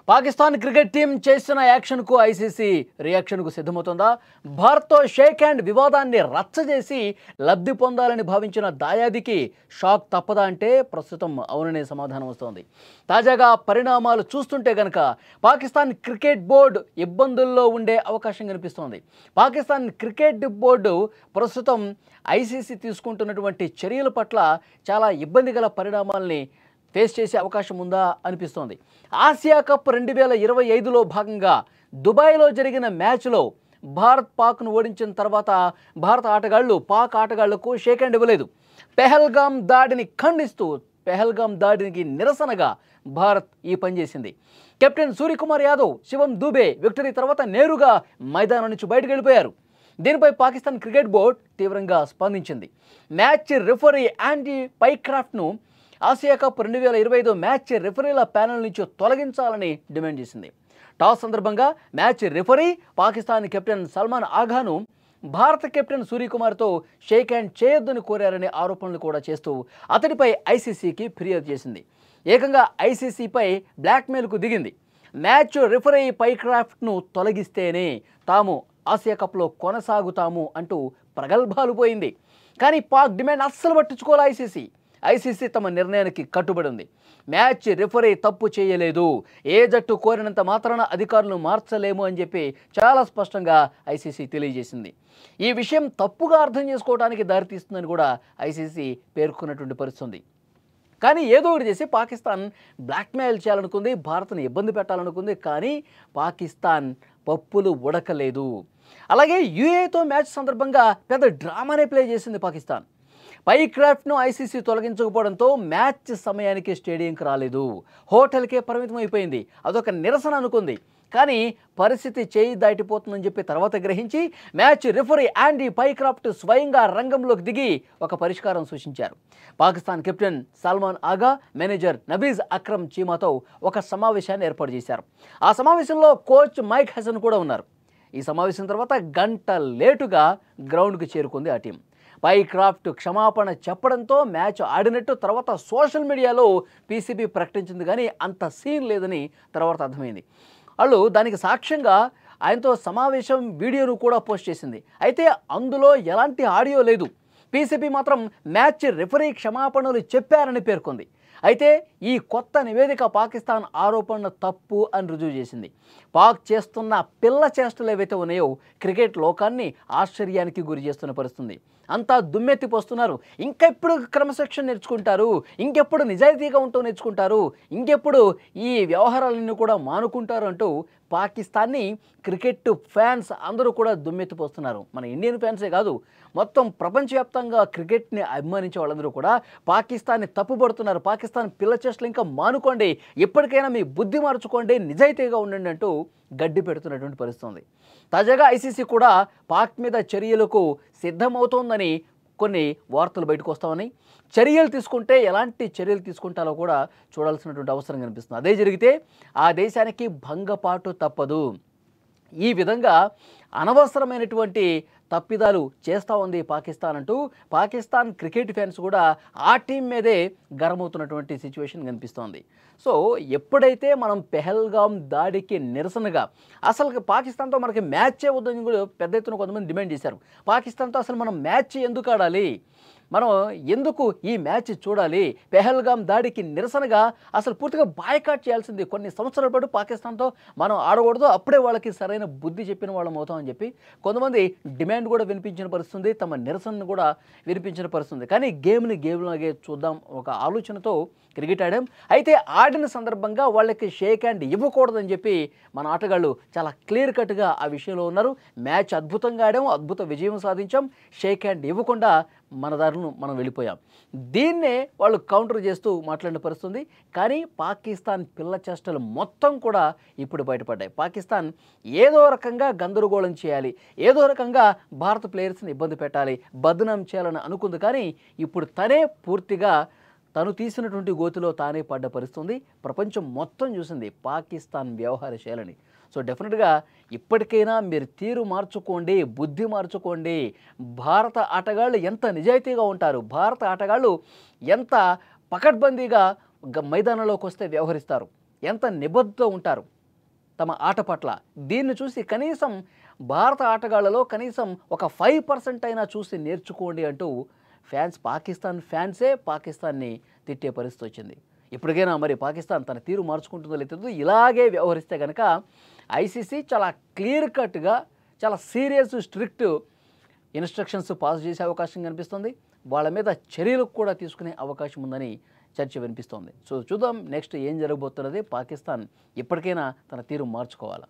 Pakistan cricket team చేసిన యాక్షన్కు ICC రియాక్షన్కు సిద్ధమవుతుందా? భారత్తో shake hand వివాదాన్ని రచ్చజేసి లబ్ధి పొందాలని భావించిన దాయాదికి షాక్ తప్పదా అంటే ప్రస్తుతం అవుననే సమాధానం వస్తోంది. తాజాగా పరిణామాలు చూస్తుంటే గనక పాకిస్తాన్ క్రికెట్ బోర్డు ఇబ్బందుల్లో ఉండే అవకాశం కనిపిస్తోంది. పాకిస్తాన్ క్రికెట్ బోర్డు ప్రస్తుతం ఐసీసీ తీసుకుంటున్నటువంటి చర్యల పట్ల చాలా ఇబ్బందిగల పరిణామాల్ని ఫేస్ చేసే అవకాశం ఉందా అనిపిస్తోంది. ఆసియా కప్ 2025లో భాగంగా దుబాయ్లో జరిగిన మ్యాచ్లో భారత్ పాక్ను ఓడించిన తర్వాత భారత ఆటగాళ్లు పాక్ ఆటగాళ్లకు షేక్ హ్యాండ్ ఇవ్వలేదు. పెహల్గాం దాడిని ఖండిస్తూ పెహల్గాం దాడికి నిరసనగా భారత్ ఈ పని చేసింది. కెప్టెన్ సూర్యకుమార్ యాదవ్, శివం దూబే విక్టరీ తర్వాత నేరుగా మైదానం నుంచి బయటకు వెళ్ళిపోయారు. దీనిపై పాకిస్తాన్ క్రికెట్ బోర్డు తీవ్రంగా స్పందించింది. మ్యాచ్ రిఫరీ యాండీ పైక్రాఫ్ట్ను ఆసియా కప్ 2025 మ్యాచ్ రిఫరీల ప్యానెల్ నుంచి తొలగించాలని డిమాండ్ చేసింది. టాస్ సందర్భంగా match referee Pakistan captain Salman ఆఘాను భారత కెప్టెన్ సూర్యకుమార్తో షేక్ హ్యాండ్ చేయొద్దని కోరారనే ఆరోపణలు కూడా చేస్తూ అతడిపై ఐసీసీకి ఫిర్యాదు చేసింది. ఏకంగా ఐసీసీపై బ్లాక్మెయిల్కు దిగింది. మ్యాచ్ రిఫరీ పైక్రాఫ్ట్ను తొలగిస్తేనే తాము ఆసియా కప్లో కొనసాగుతాము అంటూ ప్రగల్భాలు పోయింది. కానీ పాక్ డిమాండ్ అస్సలు పట్టించుకోలే ఐసీసీ తమ నిర్ణయానికి కట్టుబడి ఉంది. మ్యాచ్ రిఫరీ తప్పు చేయలేదు, ఏ జట్టు కోరినంత మాత్రాన అధికారులను మార్చలేము అని చెప్పి చాలా స్పష్టంగా ఐసీసీ తెలియజేసింది. ఈ విషయం తప్పుగా అర్థం చేసుకోవడానికి దారితీస్తుందని కూడా ఐసీసీ పేర్కొన్నటువంటి పరిస్థితి. కానీ ఏదో ఒకటి చేసి పాకిస్తాన్ బ్లాక్మెయిల్ చేయాలనుకుంది, భారత్ను ఇబ్బంది పెట్టాలనుకుంది. కానీ పాకిస్తాన్ పప్పులు ఉడకలేదు. అలాగే యూఏతో మ్యాచ్ సందర్భంగా పెద్ద డ్రామానే ప్లే చేసింది పాకిస్తాన్. పైక్రాఫ్ట్ను ఐసీసీ తొలగించకపోవడంతో మ్యాచ్ సమయానికి స్టేడియంకి రాలేదు, హోటల్కే పరిమితం అయిపోయింది. అదొక నిరసన అనుకుంది. కానీ పరిస్థితి చేయి దాటిపోతుందని చెప్పి తర్వాత గ్రహించి మ్యాచ్ రిఫరీ యాండీ పైక్రాఫ్ట్ స్వయంగా రంగంలోకి దిగి ఒక పరిష్కారం సూచించారు. పాకిస్తాన్ కెప్టెన్ సల్మాన్ ఆగా, మేనేజర్ నబీజ్ అక్రమ్ చీమాతో ఒక సమావేశాన్ని ఏర్పాటు చేశారు. ఆ సమావేశంలో కోచ్ మైక్ హసన్ కూడా ఉన్నారు. ఈ సమావేశం తర్వాత గంట లేటుగా గ్రౌండ్కి చేరుకుంది ఆ టీం. పైక్రాఫ్ట్ క్షమాపణ చెప్పడంతో మ్యాచ్ ఆడినట్టు తర్వాత సోషల్ మీడియాలో పీసీబీ ప్రకటించింది. కానీ అంత సీన్ లేదని తర్వాత అర్థమైంది. వాళ్ళు దానికి సాక్ష్యంగా ఆయనతో సమావేశం వీడియోను కూడా పోస్ట్ చేసింది. అయితే అందులో ఎలాంటి ఆడియో లేదు. పీసీబీ మాత్రం మ్యాచ్ రిఫరీ క్షమాపణలు చెప్పారని పేర్కొంది. అయితే ఈ కొత్త నివేదిక పాకిస్తాన్ ఆరోపణ తప్పు అని రుజువు చేసింది. పాక్ చేస్తున్న పిల్ల చేష్టలు ఏవైతే ఉన్నాయో క్రికెట్ లోకాన్ని ఆశ్చర్యానికి గురి చేస్తున్న పరిస్థితుంది. అంతా దుమ్మెత్తిపోస్తున్నారు. ఇంకెప్పుడు క్రమశిక్షణ నేర్చుకుంటారు, ఇంకెప్పుడు నిజాయితీగా ఉంటూ నేర్చుకుంటారు, ఇంకెప్పుడు ఈ వ్యవహారాలన్నీ కూడా మానుకుంటారు అంటూ పాకిస్తాన్ని క్రికెట్ ఫ్యాన్స్ అందరూ కూడా దుమ్మెత్తిపోస్తున్నారు. మన ఇండియన్ ఫ్యాన్సే కాదు, మొత్తం ప్రపంచవ్యాప్తంగా క్రికెట్ని అభిమానించే వాళ్ళందరూ కూడా పాకిస్తాన్ని తప్పుపడుతున్నారు. పాకిస్తాన్ పిల్ల చేష్టలు ఇంకా మానుకోండి, ఎప్పటికైనా మీ బుద్ధి మార్చుకోండి, నిజాయితీగా ఉండండి అంటూ గడ్డి పెడుతున్నటువంటి పరిస్థితి ఉంది. తాజాగా ఐసీసీ కూడా పాక్ మీద చర్యలకు సిద్ధమవుతోందని కొన్ని వార్తలు బయటకు వస్తామని, చర్యలు తీసుకుంటే ఎలాంటి చర్యలు తీసుకుంటారో కూడా చూడాల్సినటువంటి అవసరం కనిపిస్తుంది. అదే జరిగితే ఆ దేశానికి భంగపాటు తప్పదు. ఈ విధంగా అనవసరమైనటువంటి తప్పిదాలు చేస్తూ ఉంది పాకిస్తాన్ అంటూ పాకిస్తాన్ క్రికెట్ ఫ్యాన్స్ కూడా ఆ టీం మీదే గర్మవుతున్నటువంటి సిచ్యువేషన్ కనిపిస్తోంది. సో ఎప్పుడైతే మనం పెహల్గాం దాడికి నిరసనగా అసలు పాకిస్తాన్తో మనకి మ్యాచే వద్దని కూడా పెద్ద ఎత్తున కొంతమంది డిమాండ్ చేశారు. పాకిస్తాన్తో అసలు మనం మ్యాచ్ ఎందుకు ఆడాలి, మనం ఎందుకు ఈ మ్యాచ్ చూడాలి, పెహల్గాం దాడికి నిరసనగా అసలు పూర్తిగా బాయ్కాట్ చేయాల్సింది. కొన్ని సంవత్సరాల పాటు పాకిస్తాన్తో మనం ఆడకూడదు, అప్పుడే వాళ్ళకి సరైన బుద్ధి చెప్పిన వాళ్ళం అవుతామని చెప్పి కొంతమంది డిమాండ్ కూడా వినిపించిన పరిస్థితుంది, తమ నిరసనను కూడా వినిపించిన పరిస్థితుంది. కానీ గేమ్లాగే చూద్దాం ఒక ఆలోచనతో క్రికెట్ ఆడాం. అయితే ఆడిన సందర్భంగా వాళ్ళకి షేక్ హ్యాండ్ ఇవ్వకూడదని చెప్పి మన ఆటగాళ్ళు చాలా క్లియర్ కట్గా ఆ విషయంలో ఉన్నారు. మ్యాచ్ అద్భుతంగా ఆడాం, అద్భుత విజయం సాధించాం, షేక్ హ్యాండ్ ఇవ్వకుండా మన దారిని మనం వెళ్ళిపోయాం. దీన్నే వాళ్ళు కౌంటర్ చేస్తూ మాట్లాడిన పరిస్థితుంది. కానీ పాకిస్తాన్ పిల్ల చేష్టలు మొత్తం కూడా ఇప్పుడు బయటపడ్డాయి. పాకిస్తాన్ ఏదో రకంగా గందరగోళం చేయాలి, ఏదో రకంగా భారత ప్లేయర్స్ని ఇబ్బంది పెట్టాలి, బద్నాం చేయాలని అనుకుంది. కానీ ఇప్పుడు తనే పూర్తిగా తను తీసినటువంటి గోతిలో తానే పడ్డ పరిస్థితుంది. ప్రపంచం మొత్తం చూసింది పాకిస్తాన్ వ్యవహార శైలిని. సో డెఫినెట్గా ఇప్పటికైనా మీరు తీరు మార్చుకోండి, బుద్ధి మార్చుకోండి. భారత ఆటగాళ్ళు ఎంత నిజాయితీగా ఉంటారు, భారత ఆటగాళ్ళు ఎంత పకడ్బందీగా మైదానంలోకి వస్తే వ్యవహరిస్తారు, ఎంత నిబద్ధత ఉంటారు తమ ఆట పట్ల. దీన్ని చూసి కనీసం భారత ఆటగాళ్లలో కనీసం ఒక 5% అయినా చూసి నేర్చుకోండి అంటూ పాకిస్తాన్ ఫ్యాన్సే పాకిస్తాన్ని తిట్టే పరిస్థితి వచ్చింది. ఇప్పటికైనా మరి పాకిస్తాన్ తన తీరు మార్చుకుంటుందో లేదో. ఇలాగే వ్యవహరిస్తే కనుక ఐసీసీ చాలా క్లియర్ కట్గా, చాలా సీరియస్, స్ట్రిక్ట్ ఇన్స్ట్రక్షన్స్ పాస్ చేసే అవకాశం కనిపిస్తుంది. వాళ్ళ మీద చర్యలు కూడా తీసుకునే అవకాశం ఉందని చర్చ వినిపిస్తోంది. సో చూద్దాం నెక్స్ట్ ఏం జరగబోతున్నది. పాకిస్తాన్ ఇప్పటికైనా తన తీరు మార్చుకోవాలా.